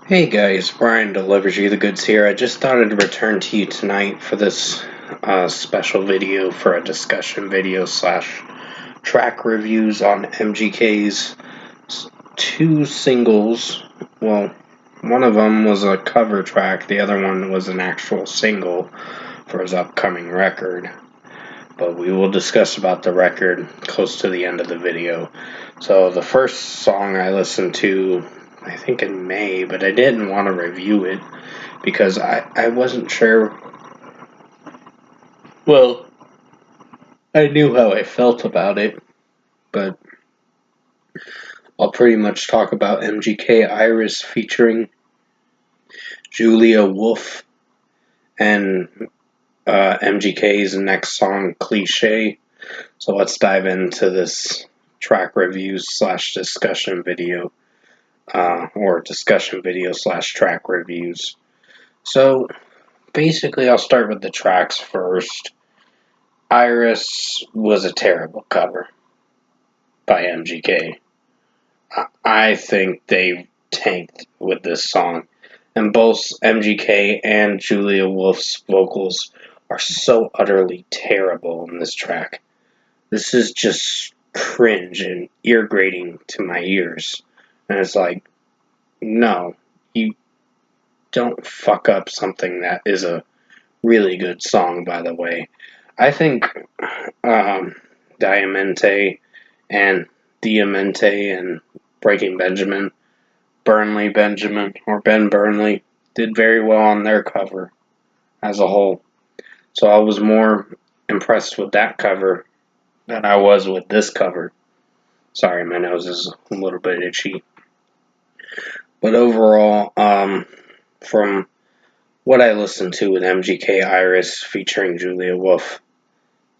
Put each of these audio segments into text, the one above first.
Hey guys, Brian delivers you the goods here. I just thought I'd return to you tonight for this special video for a discussion video slash track reviews on MGK's two singles. Well, one of them was a cover track, the other one was an actual single for his upcoming record. But we will discuss about the record close to the end of the video. So the first song I listened to, I think in May, but I didn't want to review it because I wasn't sure. Well, I knew how I felt about it, but I'll pretty much talk about MGK Iris featuring Julia Wolf and MGK's next song, Cliche. So let's dive into this track review slash discussion video, or discussion video slash track reviews. So basically, I'll start with the tracks first. Iris was a terrible cover by MGK. I think they tanked with this song. And both MGK and Julia Wolf's vocals are so utterly terrible in this track. This is just cringe and ear grating to my ears. And it's like, no, you don't fuck up something that is a really good song, by the way. I think Diamante and Diamante and Breaking Benjamin, Burnley Benjamin, or Ben Burnley, did very well on their cover as a whole. So I was more impressed with that cover than I was with this cover. Sorry, my nose is a little bit itchy. But overall, from what I listened to with MGK Iris featuring Julia Wolf,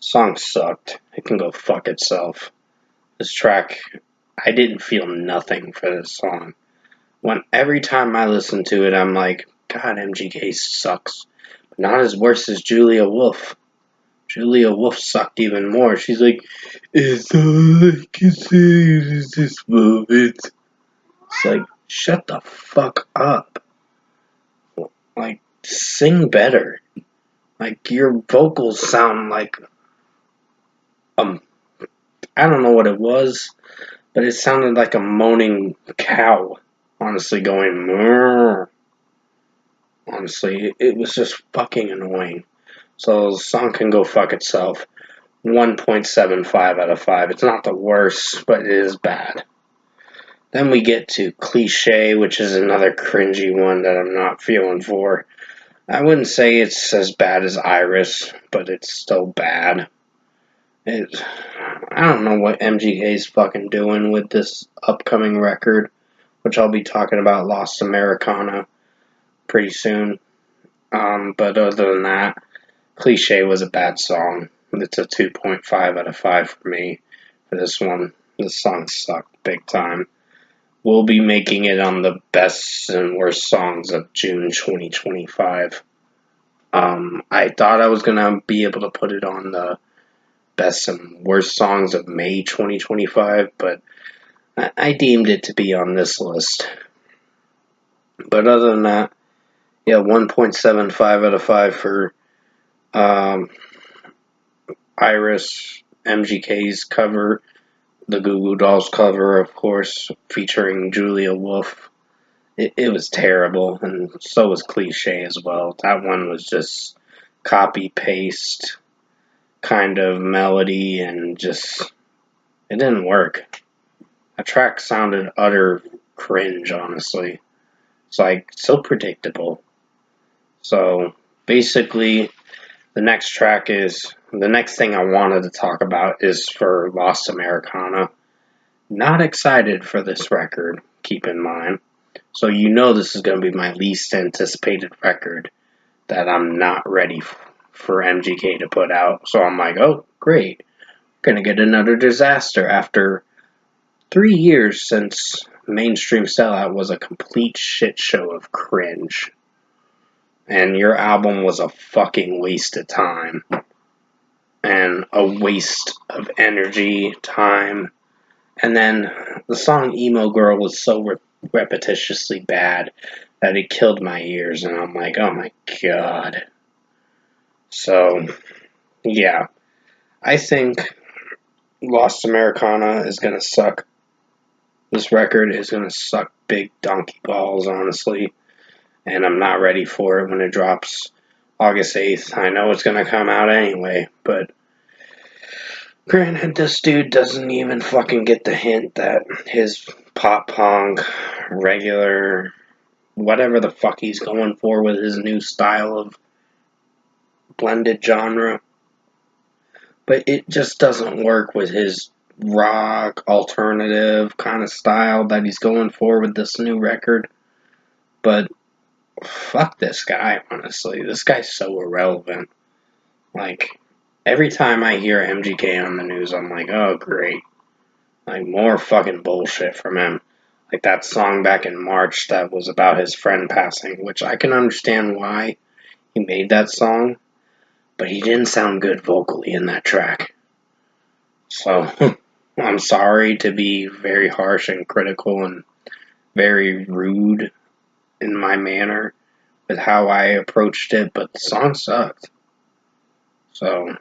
song sucked. It can go fuck itself. This track, I didn't feel nothing for this song. Every time I listen to it, I'm like, God, MGK sucks. But not as worse as Julia Wolf. Julia Wolf sucked even more. She's like, it's all I can say is this moment. It's like, shut the fuck up. Like, sing better. Like, your vocals sound like, I don't know what it was, but it sounded like a moaning cow. Honestly, going, Murr. Honestly, it was just fucking annoying. So the song can go fuck itself. 1.75 out of 5. It's not the worst, but it is bad. Then we get to Cliche, which is another cringy one that I'm not feeling for. I wouldn't say it's as bad as Iris, but it's still bad. I don't know what MGK's fucking doing with this upcoming record, which I'll be talking about Lost Americana pretty soon. But other than that, Cliche was a bad song. It's a 2.5 out of 5 for me for this one. This song sucked big time. We'll be making it on the best and worst songs of June 2025. I thought I was going to be able to put it on the best and worst songs of May 2025, but I deemed it to be on this list. But other than that, yeah, 1.75 out of 5 for Iris, MGK's cover, the Goo Goo Dolls cover, of course, featuring Julia Wolf. It was terrible, and so was Cliche as well. That one was just copy paste kind of melody, and just it didn't work. That track sounded utter cringe, honestly. It's like so predictable. So basically, the next thing I wanted to talk about is for Lost Americana. Not excited for this record, keep in mind. So you know this is going to be my least anticipated record that I'm not ready for MGK to put out. So I'm like, oh, great. Going to get another disaster after 3 years since Mainstream Sellout was a complete shit show of cringe. And your album was a fucking waste of time. And a waste of energy, time. And then the song Emo Girl was so repetitiously bad that it killed my ears, and I'm like, oh my god. So, yeah, I think Lost Americana is gonna suck. This record is gonna suck big donkey balls, honestly, and I'm not ready for it when it drops August 8th. I know it's gonna come out anyway, but granted, this dude doesn't even fucking get the hint that his pop punk, regular, whatever the fuck he's going for with his new style of blended genre, but it just doesn't work with his rock, alternative kind of style that he's going for with this new record. But fuck this guy, honestly. This guy's so irrelevant. Like, every time I hear MGK on the news, I'm like, oh, great. Like, more fucking bullshit from him. Like that song back in March that was about his friend passing, which I can understand why he made that song, but he didn't sound good vocally in that track. So, I'm sorry to be very harsh and critical and very rude in my manner with how I approached it, but the song sucked. So,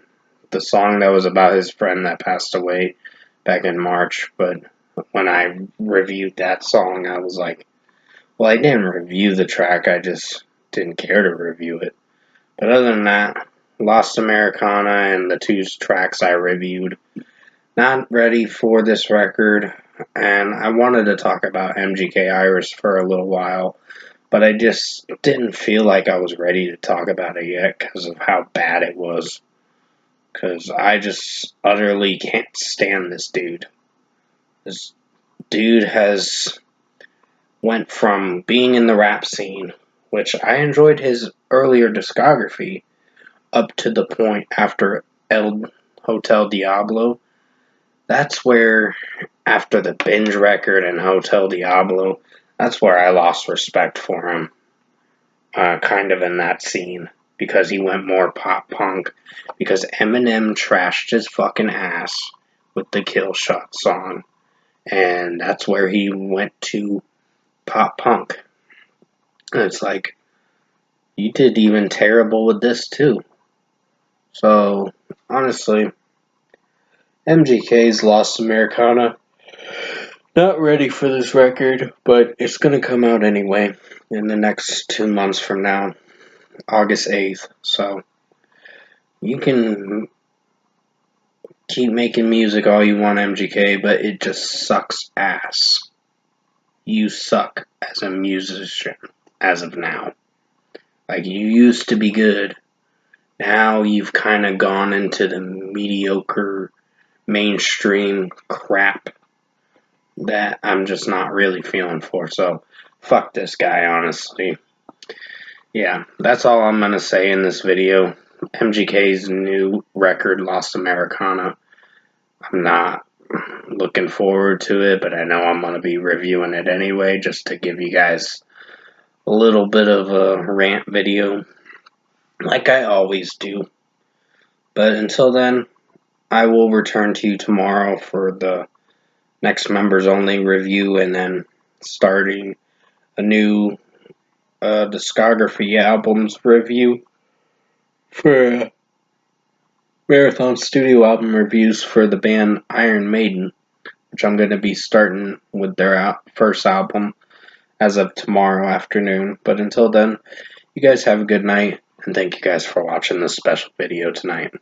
the song that was about his friend that passed away back in March, but when I reviewed that song, I was like, well, I didn't review the track, I just didn't care to review it. But other than that, Lost Americana and the two tracks I reviewed, not ready for this record, and I wanted to talk about MGK Iris for a little while, but I just didn't feel like I was ready to talk about it yet because of how bad it was. Because I just utterly can't stand this dude. This dude has went from being in the rap scene, which I enjoyed his earlier discography, up to the point after El Hotel Diablo. That's where, after the Binge record and Hotel Diablo, that's where I lost respect for him, kind of in that scene, because he went more pop punk, because Eminem trashed his fucking ass with the Kill Shot song, and that's where he went to pop punk. And it's like, you did even terrible with this too. So, honestly, MGK's Lost Americana, not ready for this record, but it's gonna come out anyway in the next 2 months from now, August 8th. So, you can keep making music all you want, MGK, but it just sucks ass. You suck as a musician as of now. Like, you used to be good. Now you've kind of gone into the mediocre mainstream crap that I'm just not really feeling for. So, fuck this guy, honestly. Yeah, that's all I'm going to say in this video. MGK's new record, Lost Americana. I'm not looking forward to it, but I know I'm going to be reviewing it anyway, just to give you guys a little bit of a rant video, like I always do. But until then, I will return to you tomorrow for the next members only review, and then starting a new discography albums review for Marathon Studio album reviews for the band Iron Maiden, which I'm going to be starting with their first album as of tomorrow afternoon. But until then, you guys have a good night, and thank you guys for watching this special video tonight.